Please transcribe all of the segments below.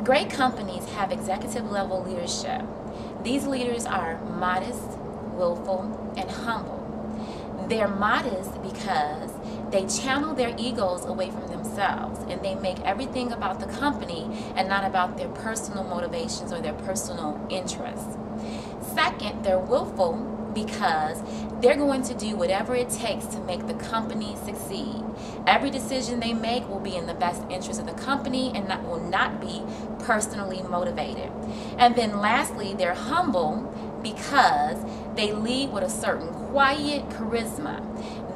Great companies have executive level leadership. These leaders are modest, willful, and humble. They're modest because they channel their egos away from themselves and they make everything about the company and not about their personal motivations or their personal interests. Second, they're willful because they're going to do whatever it takes to make the company succeed. Every decision they make will be in the best interest of the company and that will not be personally motivated. And then lastly, they're humble because they lead with a certain quiet charisma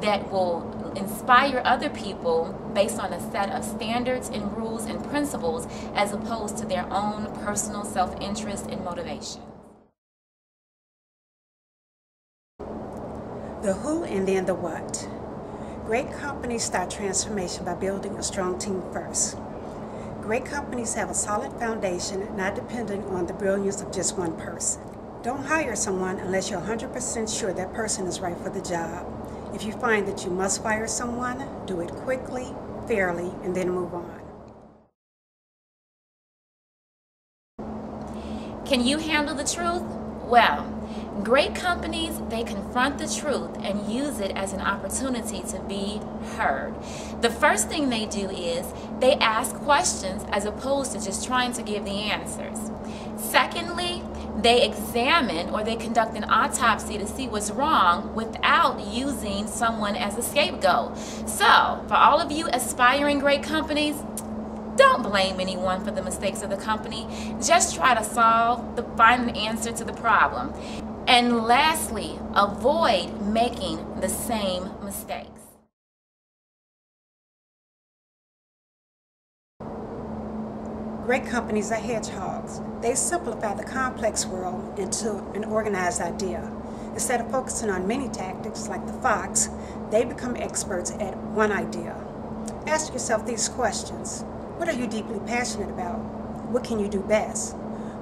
that will inspire other people based on a set of standards and rules and principles as opposed to their own personal self-interest and motivation. The who and then the what. Great companies start transformation by building a strong team first. Great companies have a solid foundation, not dependent on the brilliance of just one person. Don't hire someone unless you're 100% sure that person is right for the job. If you find that you must fire someone, do it quickly, fairly, and then move on. Can you handle the truth? Well, great companies, they confront the truth and use it as an opportunity to be heard. The first thing they do is they ask questions as opposed to just trying to give the answers. Secondly, they examine or they conduct an autopsy to see what's wrong without using someone as a scapegoat. So, for all of you aspiring great companies, don't blame anyone for the mistakes of the company. Just try to find an answer to the problem. And lastly, avoid making the same mistakes. Great companies are hedgehogs. They simplify the complex world into an organized idea. Instead of focusing on many tactics like the fox, they become experts at one idea. Ask yourself these questions. What are you deeply passionate about? What can you do best?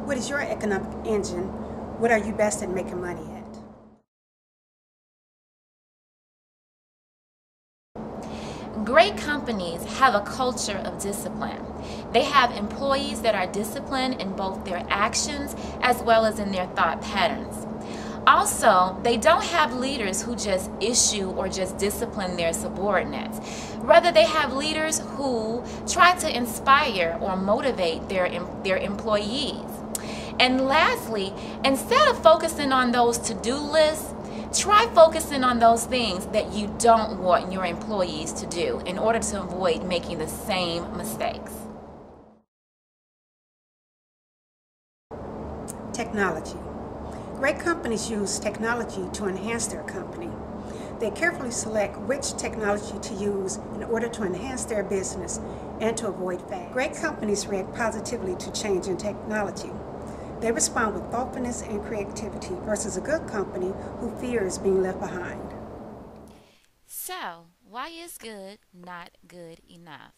What is your economic engine? What are you best at making money at? Great companies have a culture of discipline. They have employees that are disciplined in both their actions as well as in their thought patterns. Also, they don't have leaders who just issue or just discipline their subordinates. Rather, they have leaders who try to inspire or motivate their employees. And lastly, instead of focusing on those to-do lists, try focusing on those things that you don't want your employees to do in order to avoid making the same mistakes. Technology. Great companies use technology to enhance their company. They carefully select which technology to use in order to enhance their business and to avoid failure. Great companies react positively to change in technology. They respond with thoughtfulness and creativity versus a good company who fears being left behind. So, why is good not good enough?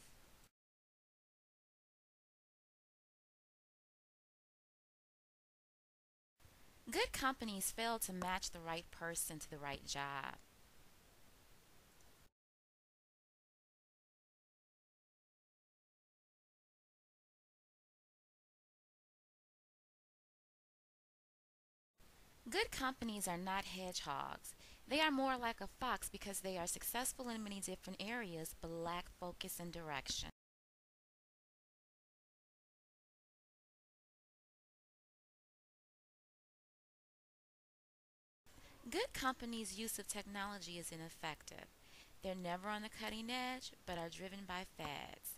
Good companies fail to match the right person to the right job. Good companies are not hedgehogs. They are more like a fox because they are successful in many different areas but lack focus and direction. Good companies' use of technology is ineffective. They're never on the cutting edge but are driven by fads.